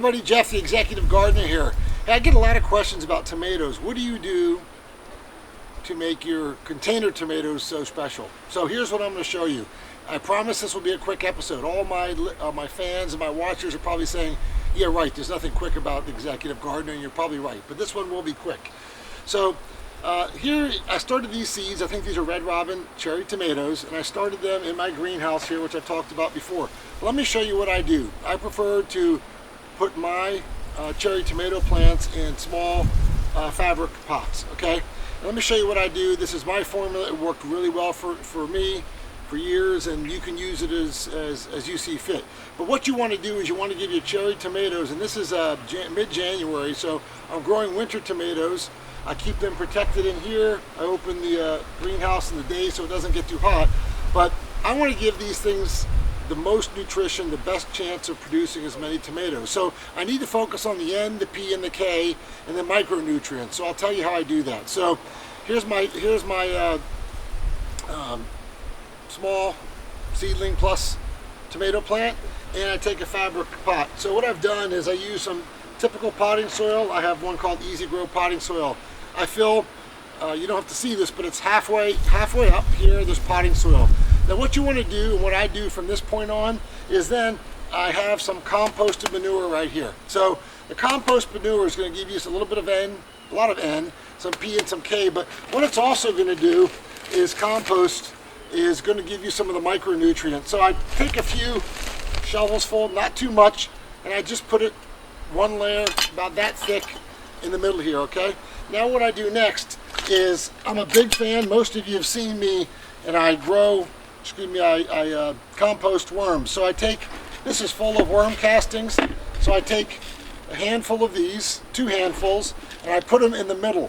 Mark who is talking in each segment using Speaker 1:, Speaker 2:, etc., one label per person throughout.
Speaker 1: everybody, Jeff, the executive gardener here. Hey, I get a lot of questions about tomatoes. What do you do to make your container tomatoes so special? So here's what I'm going to show you. I promise this will be a quick episode. All my fans and my watchers are probably saying, yeah, right, there's nothing quick about the executive gardener, and you're probably right. But this one will be quick. So here, I started these seeds. I think these are Red Robin cherry tomatoes, and I started them in my greenhouse here, which I've talked about before. Let me show you what I do. I prefer to put my cherry tomato plants in small fabric pots, okay? And let me show you what I do. This is my formula. It worked really well for me for years, and you can use it as you see fit. But what you want to do is you want to give your cherry tomatoes, and this is mid-January, so I'm growing winter tomatoes. I keep them protected in here. I open the greenhouse in the day so it doesn't get too hot. But I want to give these things the most nutrition, the best chance of producing as many tomatoes. So I need to focus on the N, the P, and the K, and the micronutrients. So I'll tell you how I do that. So here's my small seedling plus tomato plant, and I take a fabric pot. So what I've done is I use some typical potting soil. I have one called Easy Grow potting soil. I fill, you don't have to see this, but it's halfway up here, there's potting soil. Now what you want to do, and what I do from this point on, is then I have some composted manure right here. So the compost manure is going to give you a little bit of N, a lot of N, some P and some K, but what it's also going to do is compost is going to give you some of the micronutrients. So I take a few shovels full, not too much, and I just put it one layer about that thick in the middle here, okay? Now what I do next is, I'm a big fan, most of you have seen me, and I compost worms. So I take, this is full of worm castings, so I take a handful of these, 2 handfuls, and I put them in the middle.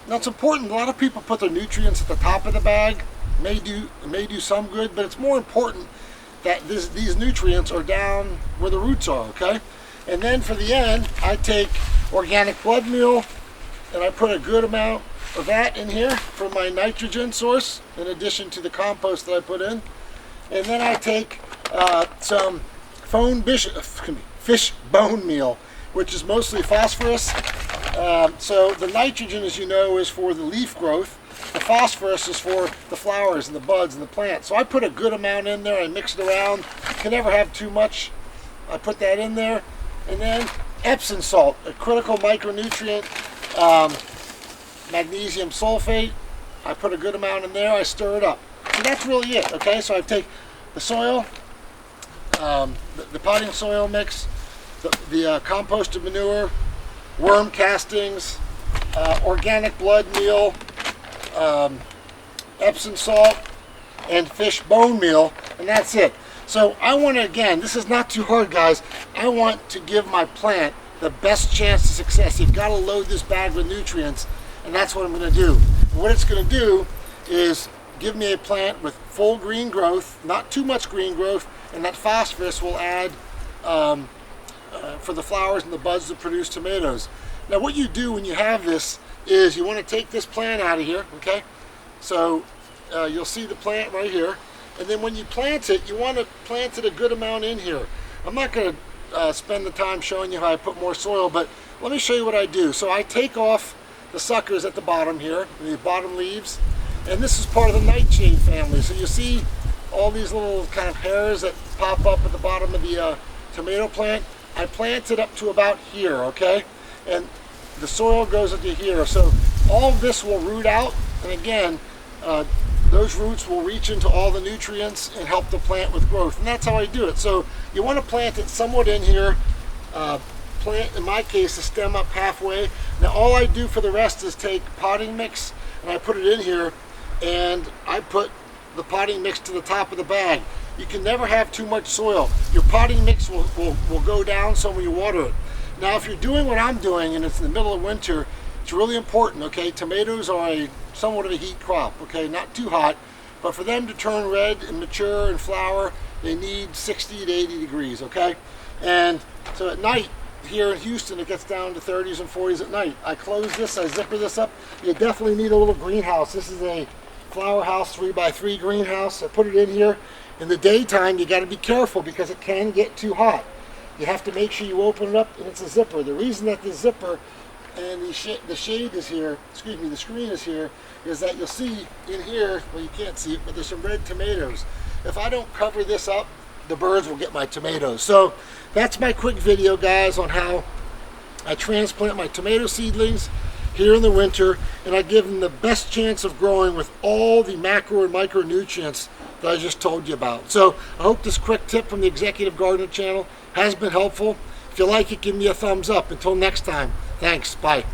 Speaker 1: Now it's important, a lot of people put their nutrients at the top of the bag. It may do some good, but it's more important that these nutrients are down where the roots are, okay? And then for the end, I take organic blood meal, and I put a good amount of that in here for my nitrogen source, in addition to the compost that I put in. And then I take some fish bone meal, which is mostly phosphorus. So the nitrogen, as you know, is for the leaf growth. The phosphorus is for the flowers and the buds and the plants. So I put a good amount in there. I mix it around. You can never have too much. I put that in there. And then Epsom salt, a critical micronutrient, magnesium sulfate. I put a good amount in there. I stir it up. So that's really it, okay? So I take the soil, the potting soil mix, the composted manure, worm castings, organic blood meal, Epsom salt, and fish bone meal, and that's it. So I want to, again, this is not too hard, guys. I want to give my plant the best chance of success. You've got to load this bag with nutrients, and that's what I'm going to do. And what it's going to do is give me a plant with full green growth, not too much green growth, and that phosphorus will add for the flowers and the buds to produce tomatoes. Now what you do when you have this is you want to take this plant out of here, okay? So you'll see the plant right here. And then when you plant it, you want to plant it a good amount in here. I'm not going to spend the time showing you how I put more soil, but let me show you what I do. So I take off the suckers at the bottom here, the bottom leaves, and this is part of the nightshade family. So you see all these little kind of hairs that pop up at the bottom of the tomato plant. I plant it up to about here, okay? And the soil goes into here. So all this will root out, and again, those roots will reach into all the nutrients and help the plant with growth. And that's how I do it. So you want to plant it somewhat in here. Plant, in my case, the stem up halfway. Now all I do for the rest is take potting mix and I put it in here, and I put the potting mix to the top of the bag. You can never have too much soil. Your potting mix will go down some when you water it. Now if you're doing what I'm doing and it's in the middle of winter, it's really important, okay? Tomatoes are somewhat of a heat crop, okay? Not too hot, but for them to turn red and mature and flower, they need 60 to 80 degrees, okay? And so at night, here in Houston, it gets down to 30s and 40s at night. I close this, I zipper this up. You definitely need a little greenhouse. This is a flower house 3x3 greenhouse. I put it in here. In the daytime, you got to be careful because it can get too hot. you have to make sure you open it up and it's a zipper. The reason that the zipper and the shade is here, excuse me, the screen is here, is that you'll see in here, well you can't see it, but there's some red tomatoes. If I don't cover this up, the birds will get my tomatoes. So that's my quick video, guys, on how I transplant my tomato seedlings here in the winter, and I give them the best chance of growing with all the macro and micronutrients that I just told you about. So I hope this quick tip from the Executive Gardener channel has been helpful. If you like it, give me a thumbs up. Until next time, thanks, bye.